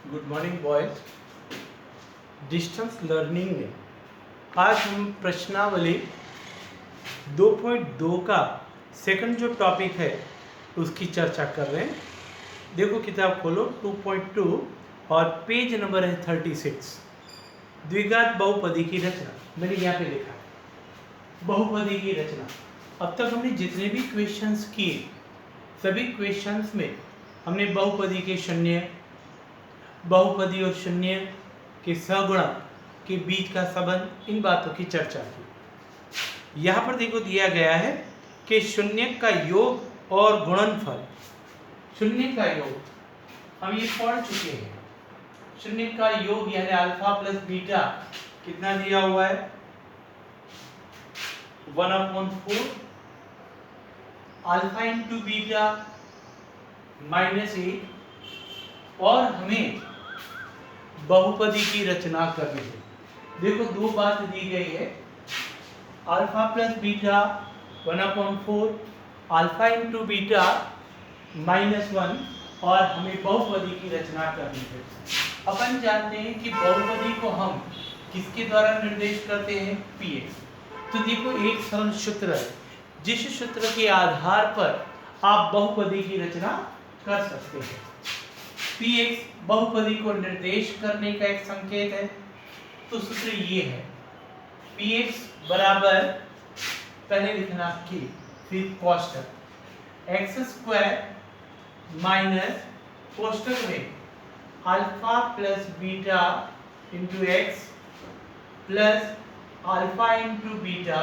Good morning boys. Distance learning में आज हम प्रश्नावली 2.2 का सेकंड जो टॉपिक है उसकी चर्चा कर रहे हैं। देखो किताब खोलो 2.2 और पेज नंबर है 36। द्विघात बहुपदी की रचना मैंने यहाँ पे लिखा है, बहुपदी की रचना। अब तक हमने जितने भी क्वेश्चंस किए सभी क्वेश्चंस में हमने बहुपदी के शून्य, बहुपदी और शून्य के सगुणक के बीच का संबंध, इन बातों की चर्चा की। यहाँ पर देखो दिया गया है कि शून्य का योग और गुणनफल। शून्य का योग हम ये पढ़ चुके हैं। शून्य का योग यानी अल्फा प्लस बीटा कितना दिया हुआ है 1/4 अल्फा इंटू बीटा -1 और हमें बहुपदी की रचना करनी है। देखो दो बात दी गई है, alpha plus beta 1/4 alpha into beta -1 और हमें बहुपदी की रचना करनी है। अपन जानते हैं कि बहुपदी को हम किसके द्वारा निर्देश करते हैं, px। तो देखो एक सरल सूत्र है, जिस सूत्र के आधार पर आप बहुपदी की रचना कर सकते हैं। px बहुपदी को निर्देश करने का एक संकेत है। तो सूत्र ये है, px बराबर पहले लिखना k फिर कोष्टक x² माइनस कोष्टक में alpha plus beta into x plus alpha into beta,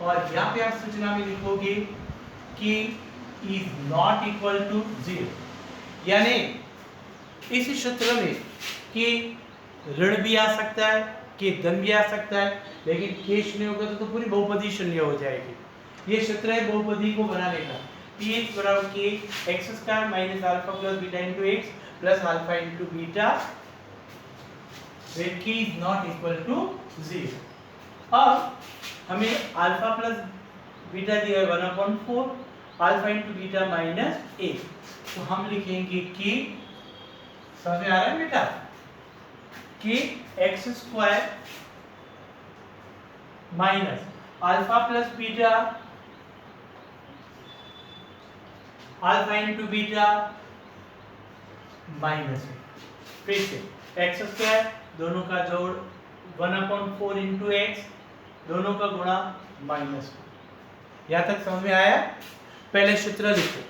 और यहाँ पे आप सूचना में लिखोगे कि इज नॉट इक्वल टू 0। यानी इस सूत्र में कि ऋण भी आ सकता है, कि धन भी आ सकता है, लेकिन के शून्य होगा तो पूरी बहुपदी शून्य हो जाएगी। ये सूत्र है बहुपदी को बनाने का, px बराबर k x² minus alpha plus beta into x plus alpha into beta where k is not equal to 0। अब हमें अल्फा प्लस बीटा दिया है 1/4 अल्फा इंटू बीटा -1। तो हम लिखेंगे कि समझ में आ रहा है बेटा, कि x² minus alpha plus beta alpha into beta -1। फिर से x² दोनों का जोड़ 1/4 इंटू एक्स दोनों का गुणा -1। यहाँ तक समझ में आया। पहले सूत्र लिखो,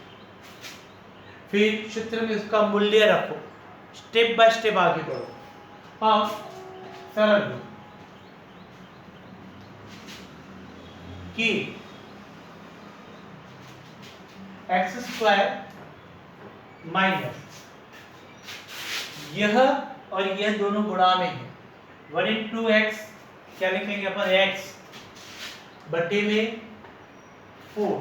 फिर सूत्र में उसका मूल्य रखो, स्टेप बाय स्टेप आगे बढ़ो। अब सरल लो कि x² माइनस यह और यह दोनों गुणा में है 1 इंटू एक्स, क्या लिखेंगे अपन x बटे में 4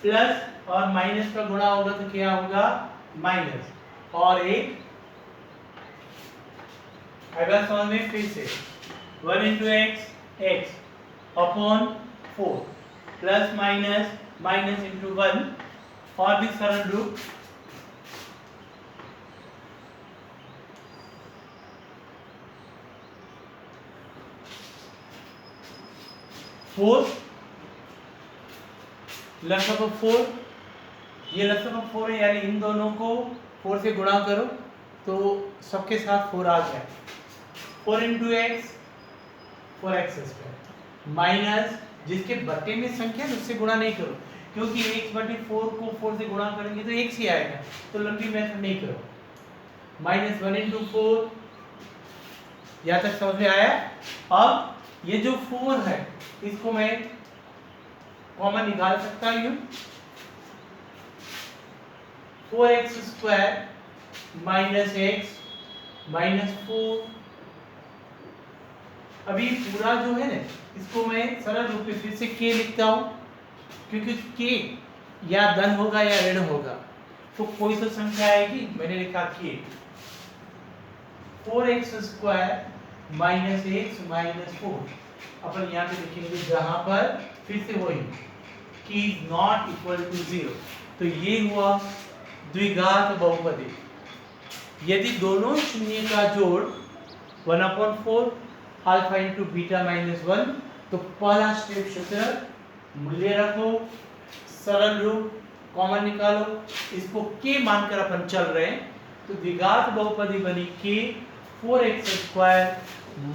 प्लस और माइनस का गुणा होगा तो क्या होगा माइनस, और एक अगर समझ में फिर से 1 into x x upon 4 plus minus minus into 1, और भी सरल रूप फोर लसक 4, ये लसक 4 है, यानी इन दोनों को 4 से गुणा करो तो सबके साथ 4 आ गया। 4 इंटू एक्स 4x² माइनस जिसके बटे में संख्या है उससे गुणा नहीं करो, क्योंकि x बटे 4 को 4 से गुणा करेंगे तो x ही आएगा, तो लंबी मेथड नहीं करो। माइनस 1 इंटू 4, यहाँ तक समझ में आया। अब ये जो 4 है इसको मैं कॉमन निकाल सकता हूं, 4x² माइनस एक्स माइनस 4। अभी पूरा जो है ना इसको मैं सरल रूप में फिर से k लिखता हूं, क्योंकि k या धन होगा या ऋण होगा तो कोई तो संख्या आएगी। मैंने लिखा k 4x² minus x minus 4। अपन यहाँ पे लिखेंगे जहां पर फिर से वही k is not equal to 0। तो ये हुआ द्विघात बहुपदी। यदि दोनों शून्य का जोड़ 1/4 अल्फा इंटू बीटा माइनस 1, तो पहला स्टेप सूत्र मूल्य रखो, सरल रूप कॉमन निकालो, इसको के मानकर अपन चल रहे हैं, तो द्विघात बहुपदी बनी के 4x²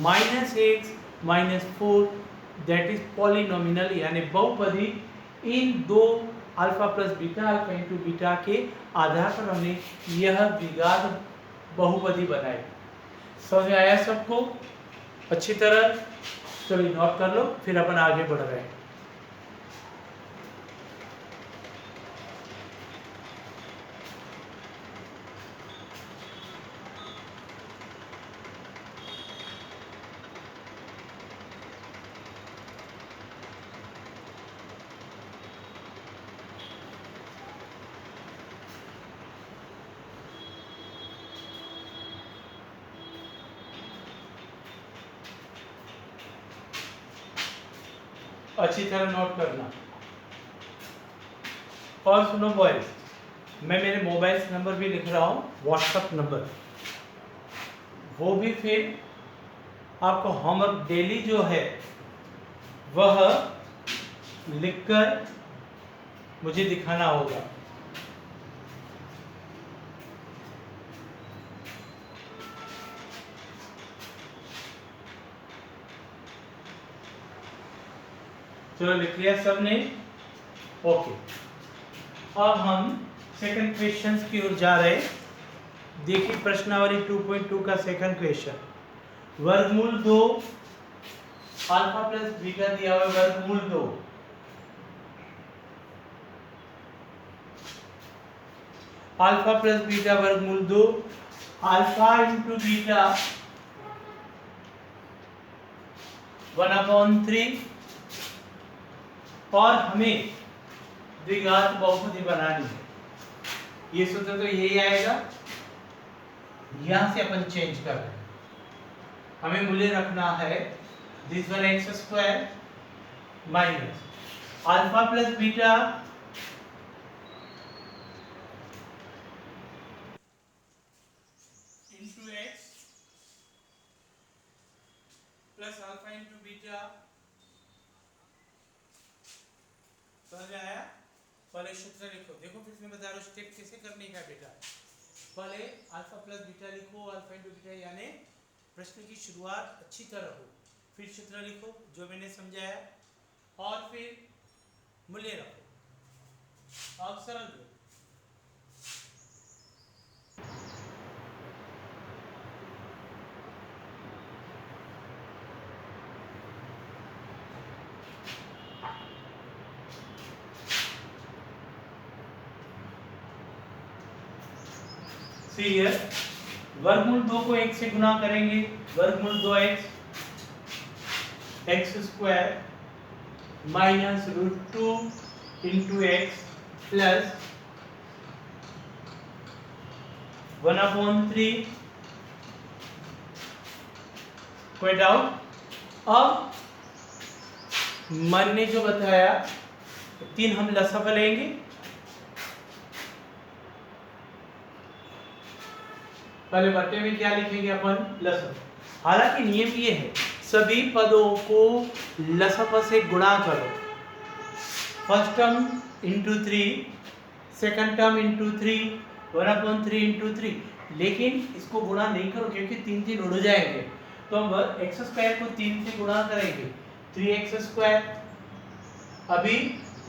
minus x minus 4, that is polynomial यानी बहुपदी। इन दो alpha plus beta alpha into beta के आधार पर हमने यह द्विघात बहुपदी बनाई। समझ में आया सबको अच्छी तरह? चलिए नोट कर लो, फिर अपन आगे बढ़ रहे हैं। अच्छी तरह नोट करना और सुनो बॉयज, मैं मेरे मोबाइल नंबर भी लिख रहा हूँ, व्हाट्सएप नंबर, वो भी फिर आपको होमवर्क डेली जो है वह लिखकर मुझे दिखाना होगा। चलो लिख लिया सबने? ओके, अब हम सेकंड क्वेश्चन की ओर जा रहे हैं। देखिए प्रश्नावली 2.2 का सेकंड क्वेश्चन, वर्गमूल 2 अल्फा प्लस बीटा दिया हुआ है, वर्गमूल 2 अल्फा प्लस बीटा वर्गमूल 2 अल्फा इंटू बीटा 1/3, और हमें द्विघात बहुपदी बनानी है। ये सूत्र तो यही आएगा, यहां से अपन चेंज कर रहे हैं, हमें मूल्य रखना है this one x² minus alpha plus beta into x plus alpha into beta. समझ में आया? पहले सूत्र लिखो, देखो फिर मैं बता रहा हूँ स्टेप कैसे करने का बेटा। पहले अल्फा प्लस बीटा लिखो, अल्फा इंटू बीटा, यानी प्रश्न की शुरुआत अच्छी तरह हो, फिर सूत्र लिखो जो मैंने समझाया, और फिर मूल्य रखो। अब सरल लो। सी हियर, वर्गमूल 2 को 1 से गुना करेंगे, वर्गमूल 2x x² minus √2 into x plus 1/3। कोई डाउट? अब मन ने जो बताया 3 हम लसाफ लेंगे, पहले बट्टे में क्या लिखेंगे अपन? लसाफ। हालांकि नियम ये है सभी पदों को लसाफ से गुणा करो, first term into 3, second term into 3, 1/3 into 3, लेकिन इसको गुणा नहीं करो क्योंकि 3 उड़ जाएंगे, तो हम x² को 3 से गुणा करेंगे, 3x²। अभी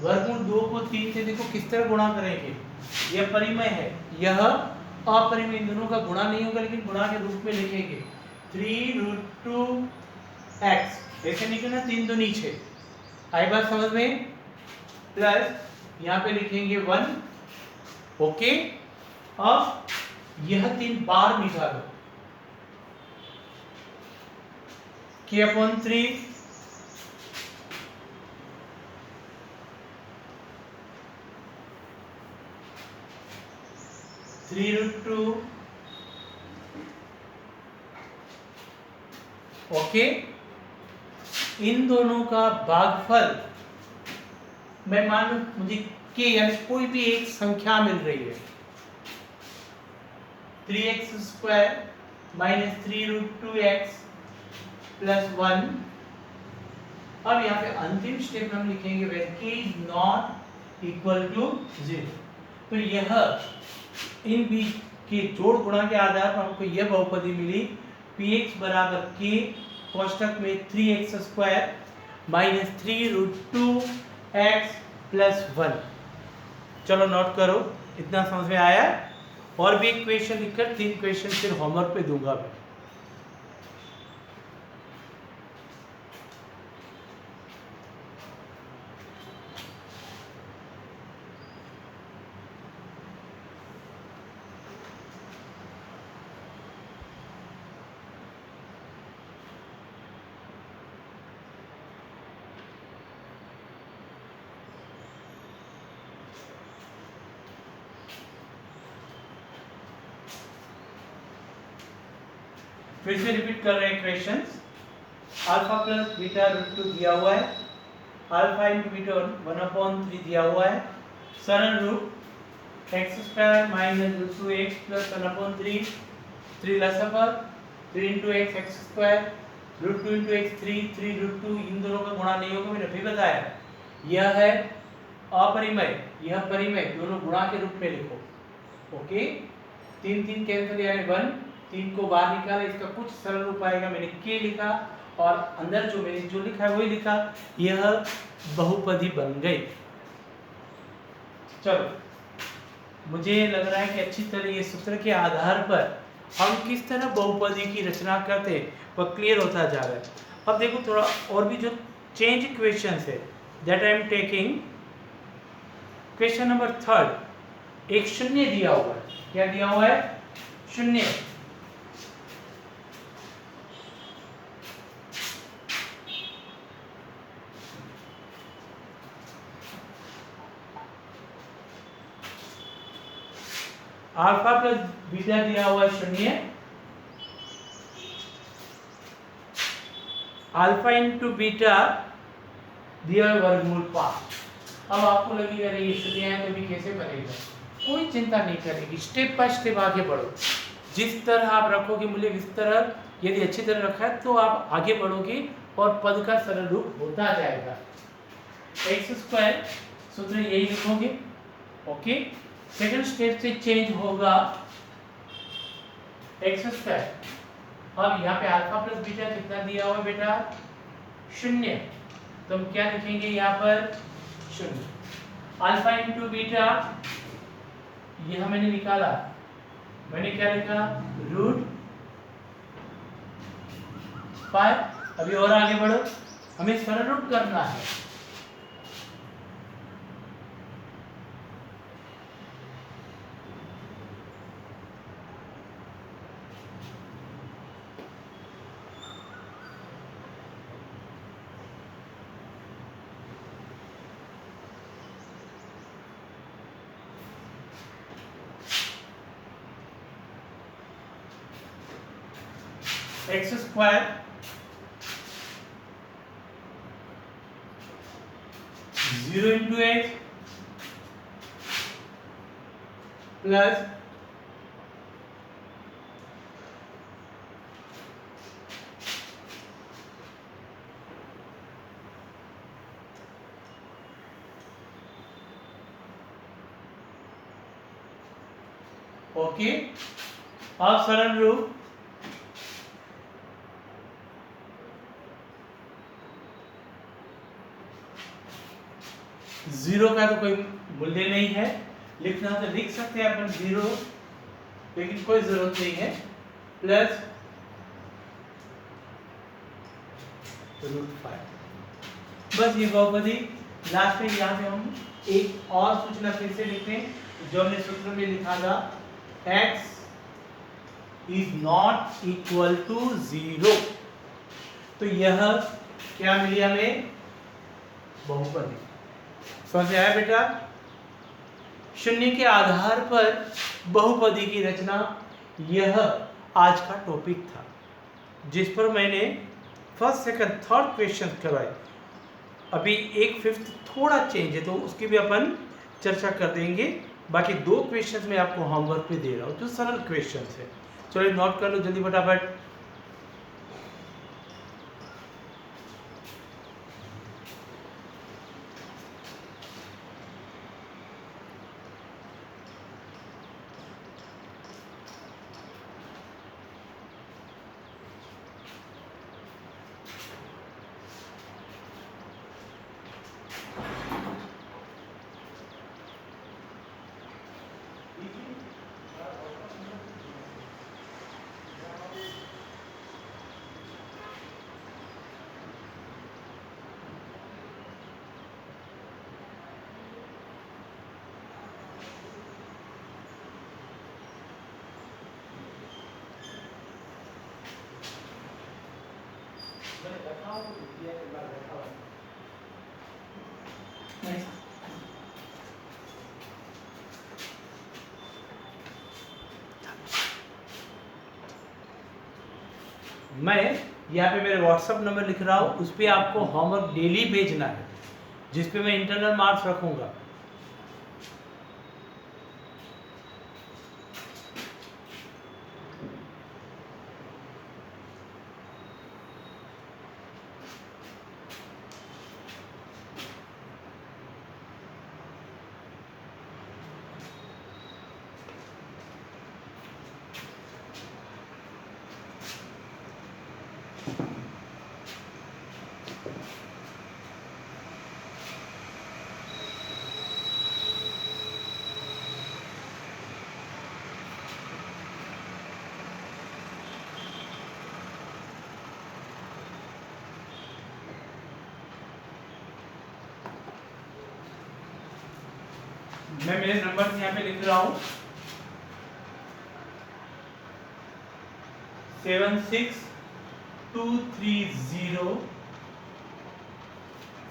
वर्गमूल 2 को 3 से देखो किस तरह गुणा करेंगे, यह परिमेय है, यह अपरिमेय, इन दोनों का गुणा नहीं होगा लेकिन गुणा के रूप में लिखेंगे 3√2x, ऐसे निकलना 3 2 नीचे, आई बात समझ में? प्लस यहाँ पे लिखेंगे 1, ओके। अब यह 3 बार निकालो, k/3 3√2, ओके। इन दोनों का भागफल मैं मान लूं मुझे के यानी कोई भी एक संख्या मिल रही है, 3x² माइनस 3√2x प्लस 1। अब यहाँ पे अंतिम स्टेप हम लिखेंगे where k is not equal to 0। तो यह इन बीच के जोड़ गुणा के आधार पर हमको यह बहुपदी मिली px बराबर k कोष्ठक में 3x² माइनस 3√2x प्लस 1। चलो नोट करो, इतना समझ में आया। और भी एक क्वेश्चन लिखकर 3 क्वेश्चन फिर होमवर्क पे दूंगा मैं। फिर से रिपीट कर रहे हैं क्वेश्चंस। अल्फा प्लस बीटा √2 दिया हुआ है, अल्फा इंटू बीटा 1/3 दिया हुआ है, सरल रूप x² minus √2x plus 1/3 3 लसफर 3 into x x² √2 into x 3 √2। इन दोनों का गुणा नहीं होगा, मैंने अभी बताया। यह है अपरिमेय, यह परिमेय, दोनों गुणा के रूप में लिखो। ओके, 3 3 कैंसिल यानी 1, 3 को बाहर निकाला, इसका कुछ सरल रूप आएगा। मैंने k लिखा और अंदर जो मैंने जो लिखा है वही लिखा, यह बहुपदी बन गई। चलो, मुझे लग रहा है कि अच्छी तरह ये सूत्र के आधार पर हम किस तरह बहुपदी की रचना करते हैं वह क्लियर होता जा रहा है। अब देखो थोड़ा और भी जो चेंज क्वेश्चंस है that I am taking. Question number 3 एक शून्य दिया हुआ है। क्या दिया हुआ है? शून्य। अल्फा प्लस बीटा दिया हुआ है शून्य, अल्फा इंटू बीटा दिया हुआ वर्गमूल 5। अब आपको लगेगा ये शून्य है तो भी कैसे बनेगा, कोई चिंता नहीं करेगी, स्टेप बाय स्टेप आगे बढ़ो। जिस तरह आप रखोगे मूल्य इस तरह यदि अच्छी तरह रखा है तो आप आगे बढ़ोगे और पद का सरल रूप होता जाएगा। x² सूत्र यही लिखोगे। ओके, सेकंड स्टेप से चेंज होगा x²। अब यहाँ पे अल्फा प्लस बीटा कितना दिया हुआ बेटा? शून्य। तो हम क्या लिखेंगे यहाँ पर? शून्य। अल्फा इंटू बीटा यह मैंने निकाला, मैंने क्या लिखा? √5। अभी और आगे बढ़ो, हमें सरल रूप करना है। x² 0 into x plus okay. अब सरल रूप जीरो का तो कोई मूल्य नहीं है, लिखना तो लिख सकते हैं अपन 0, लेकिन कोई जरूरत नहीं है। प्लस √5। बस ये बहुपदी। लास्ट में यहाँ पे हम एक और सूचना फिर से लिखते हैं जो हमने सूत्र में लिखा था, x is not equal to 0। तो यह क्या मिली हमें? बहुपदी। समझ आया बेटा? शून्य के आधार पर बहुपदी की रचना, यह आज का टॉपिक था जिस पर मैंने फर्स्ट सेकंड थर्ड क्वेश्चन करवाए। अभी एक फिफ्थ थोड़ा चेंज है तो उसकी भी अपन चर्चा कर देंगे। बाकी 2 क्वेश्चंस मैं आपको होमवर्क पे दे रहा हूँ जो सरल क्वेश्चंस है। चलो नोट कर लो जल्दी फटाफट। मैं यहाँ पे मेरे व्हाट्सएप नंबर लिख रहा हूँ, उस पर आपको होमवर्क डेली भेजना है, जिस पे मैं इंटरनल मार्क्स रखूंगा। मैं मेरे नंबर यहाँ पे लिख रहा हूँ 76230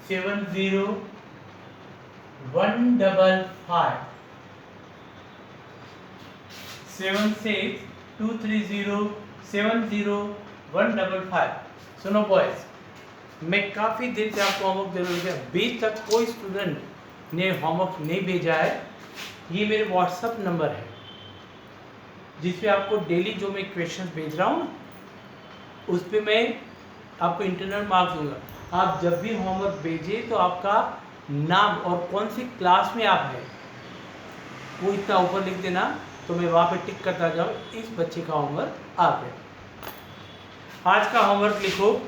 70155 76230 सुनो बॉयज, मैं काफ़ी देर से आपको होमवर्क दे रहा हूँ, अभी तक कोई स्टूडेंट ने होमवर्क नहीं भेजा है। ये मेरे व्हाट्सएप नंबर है जिस पे आपको डेली जो मैं क्वेश्चंस भेज रहा हूँ ना, उस पे मैं आपको इंटरनल मार्क्स दूंगा। आप जब भी होमवर्क भेजिए तो आपका नाम और कौन सी क्लास में आप हैं वो इतना ऊपर लिख देना, तो मैं वहाँ पे टिक करता जाऊँ इस बच्चे का होमवर्क आ गया। आज का होमवर्क लिखो,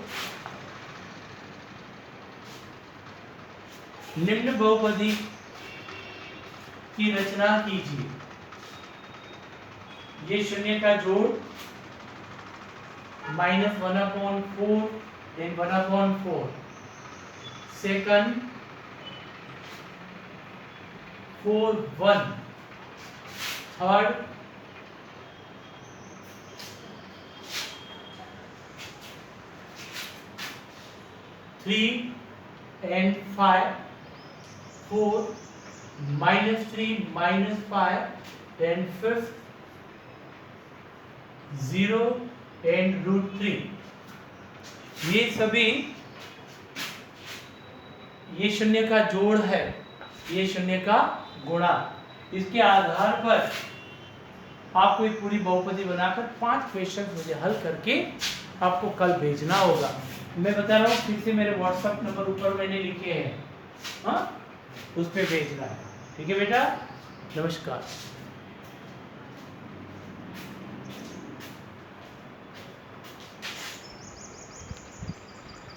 निम्न बहुपदी की रचना कीजिए। ये शून्य का जोड़ -1/4 then 1/4 second 4/1 third 3 and 5 4 -3 -5 then fifth 0 and √3। ये सभी ये शून्य का जोड़ है, ये शून्य का गुणा। इसके आधार पर आपको एक पूरी बहुपदी बनाकर 5 क्वेश्चन मुझे हल करके आपको कल भेजना होगा। मैं बता रहा हूँ फिर से, मेरे व्हाट्सएप नंबर ऊपर मैंने लिखे हैं, हाँ, उस पर भेजना है। ठीक है बेटा, नमस्कार।